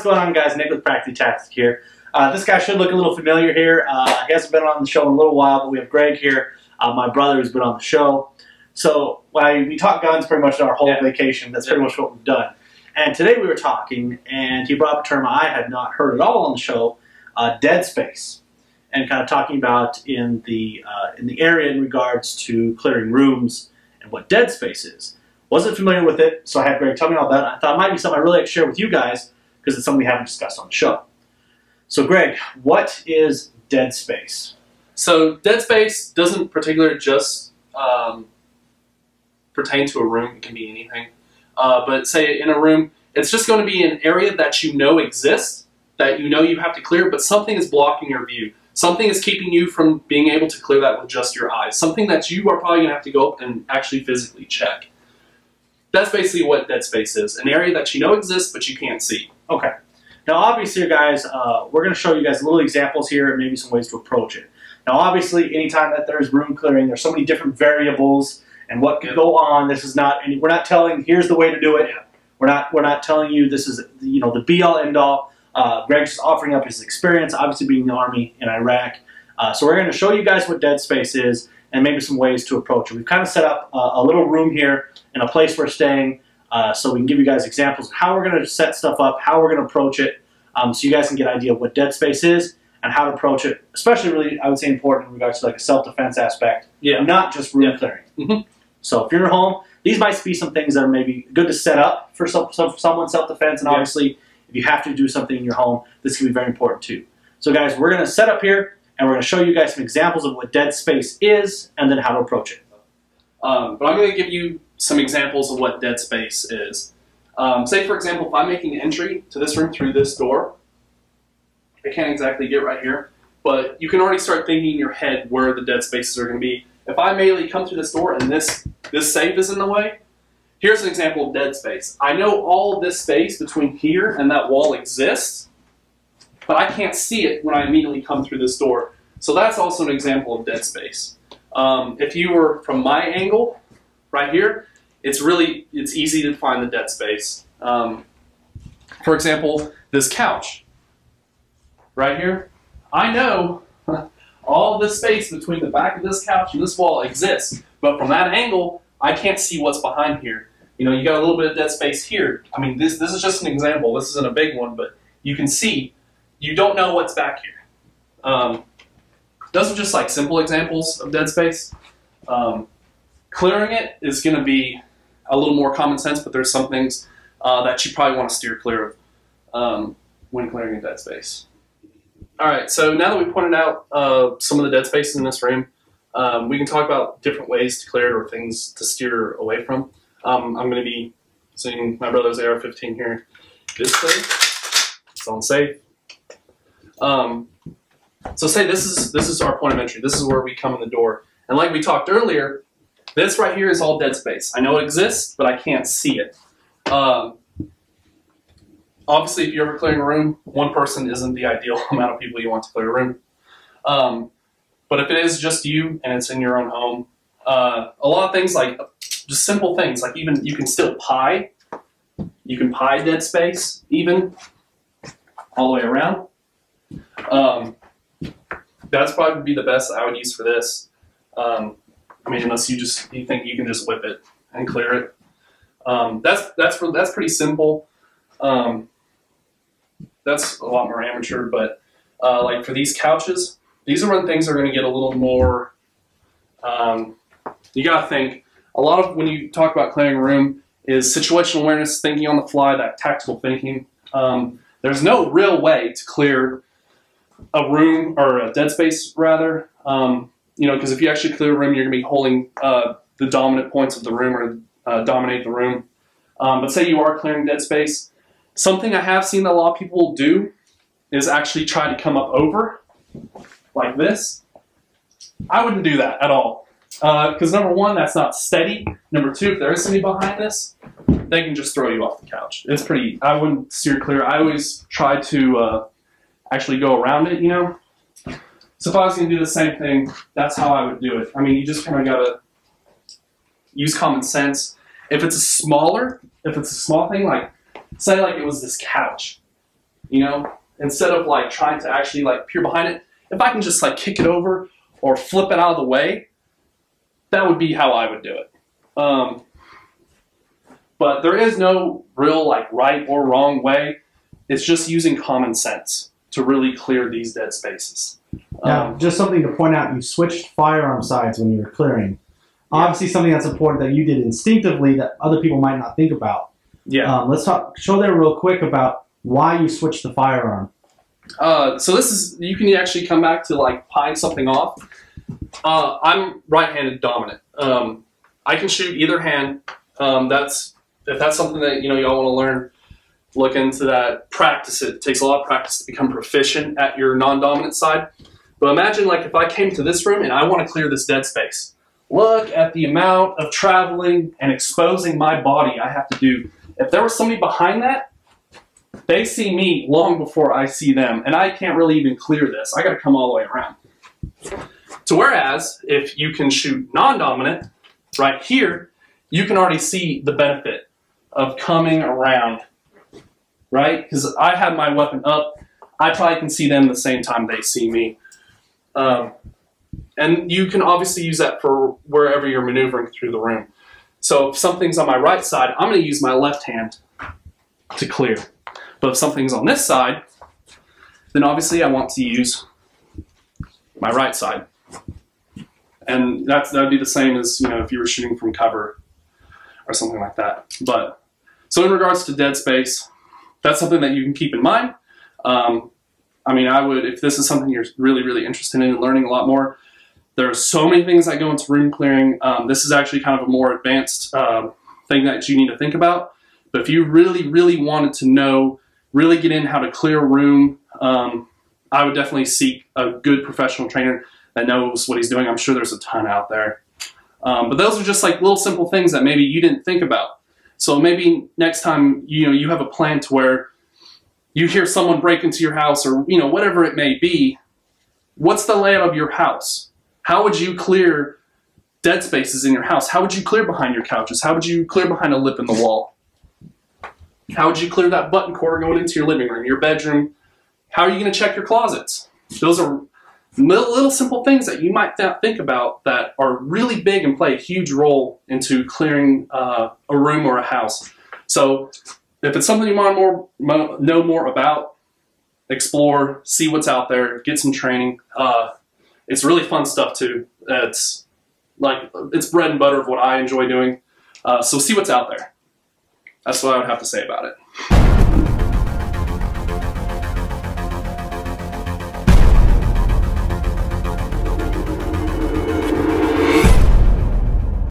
going on, guys? Nick with Practitastic here. This guy should look a little familiar here. He hasn't been on the show in a little while, but we have Greg here, my brother, who's been on the show. So we talk guns pretty much our whole vacation. That's pretty much what we've done. And today we were talking, and he brought up a term I had not heard at all on the show, dead space, and kind of talking about in the area in regards to clearing rooms and what dead space is. Wasn't familiar with it, so I had Greg tell me all about it. I thought it might be something I'd really like to share with you guys because it's something we haven't discussed on the show. So Greg, what is dead space? So dead space doesn't particularly just pertain to a room. It can be anything. But say in a room, it's just going to be an area that you know exists, that you know you have to clear, but something is blocking your view. Something is keeping you from being able to clear that with just your eyes. Something that you are probably going to have to go up and actually physically check. That's basically what dead space is. An area that you know exists, but you can't see. Okay. Now obviously, guys, we're going to show you guys little examples here and maybe some ways to approach it. Now obviously, anytime that there's room clearing, there's so many different variables and what could go on. This is not, we're not telling, here's the way to do it. We're not telling you this is, the be-all, end-all. Greg's just offering up his experience, obviously being in the Army in Iraq. So we're going to show you guys what dead space is and maybe some ways to approach it. We've kind of set up a little room here in a place we're staying so we can give you guys examples of how we're going to set stuff up, how we're going to approach it, so you guys can get an idea of what dead space is and how to approach it, especially really, I would say, important in regards to like a self-defense aspect, not just room clearing. So if you're at home, these might be some things that are maybe good to set up for someone's self-defense, and obviously, if you have to do something in your home, this can be very important too. So guys, we're going to set up here, and we're going to show you guys some examples of what dead space is, and then how to approach it. But I'm going to give you some examples of what dead space is. Say, for example, if I'm making an entry to this room through this door, I can't exactly get right here, but you can already start thinking in your head where the dead spaces are going to be. If I immediately come through this door and this safe is in the way, here's an example of dead space. I know all of this space between here and that wall exists, but I can't see it when I immediately come through this door. So that's also an example of dead space. If you were from my angle, right here, it's easy to find the dead space. For example, this couch, right here. I know all this space between the back of this couch and this wall exists, but from that angle, I can't see what's behind here. You got a little bit of dead space here. I mean, this is just an example. This isn't a big one, but you can see, you don't know what's back here. Those are just like simple examples of dead space. Clearing it is going to be a little more common sense, but there's some things that you probably want to steer clear of when clearing a dead space. All right, so now that we pointed out some of the dead spaces in this room, we can talk about different ways to clear it or things to steer away from. I'm going to be seeing my brother's AR-15 here. This safe, it's on safe. So say this is our point of entry. This is where we come in the door. And like we talked earlier, this right here is all dead space. I know it exists, but I can't see it. Obviously, if you're ever clearing a room, one person isn't the ideal amount of people you want to clear a room. But if it is just you and it's in your own home, a lot of things like just simple things, like even you can still pie. You can pie dead space even all the way around. That's probably be the best I would use for this. I mean, unless you think you can just whip it and clear it. That's pretty simple. That's a lot more amateur, but like for these couches, these are when things are going to get a little more, you got to think. A lot of when you talk about clearing a room is situational awareness, thinking on the fly, that tactical thinking. There's no real way to clear a room, or a dead space rather, because if you actually clear a room, you're going to be holding the dominant points of the room or dominate the room. But say you are clearing dead space, something I have seen that a lot of people do is actually try to come up over like this. I wouldn't do that at all. Because number one, that's not steady. Number two, if there is somebody behind this, they can just throw you off the couch. I wouldn't steer clear. I always try to actually go around it, So if I was going to do the same thing, that's how I would do it. I mean, you just kind of got to use common sense. If it's a small thing, like, say like it was this couch, you know, instead of like trying to actually like peer behind it, if I can just like kick it over or flip it out of the way, that would be how I would do it. But there is no real like right or wrong way. It's just using common sense to really clear these dead spaces. Now, just something to point out, you switched firearm sides when you were clearing. Obviously something that's important that you did instinctively that other people might not think about. Yeah. Let's show there real quick about why you switched the firearm. So this is, you can actually come back to like pieing something off. I'm right-handed dominant. I can shoot either hand. If that's something that y'all want to learn, look into that. Practice it. It takes a lot of practice to become proficient at your non-dominant side. But imagine like if I came to this room and I want to clear this dead space. Look at the amount of traveling and exposing my body I have to do. If there was somebody behind that, they see me long before I see them, and I can't really even clear this. I got to come all the way around. So whereas if you can shoot non-dominant right here, you can already see the benefit of coming around, right? Because I have my weapon up, I probably can see them the same time they see me. And you can obviously use that for wherever you're maneuvering through the room. So if something's on my right side, I'm going to use my left hand to clear. But if something's on this side, then obviously I want to use my right side. And that would be the same as if you were shooting from cover or something like that. But so in regards to dead space, that's something that you can keep in mind. I mean, I would, if this is something you're really, really interested in and learning a lot more, there are so many things that go into room clearing. This is actually kind of a more advanced thing that you need to think about. But if you really, really wanted to know, really get in how to clear a room, I would definitely seek a good professional trainer that knows what he's doing. I'm sure there's a ton out there. But those are just like little simple things that maybe you didn't think about. So maybe next time you have a plan to where you hear someone break into your house or whatever it may be, what's the layout of your house? How would you clear dead spaces in your house? How would you clear behind your couches? How would you clear behind a lip in the wall? How would you clear that button cord going into your living room, your bedroom? How are you going to check your closets? Those are little simple things that you might not think about that are really big and play a huge role into clearing a room or a house. So if it's something you want to know more about, explore, see what's out there, get some training. It's really fun stuff too. It's bread and butter of what I enjoy doing. So see what's out there. That's what I would have to say about it.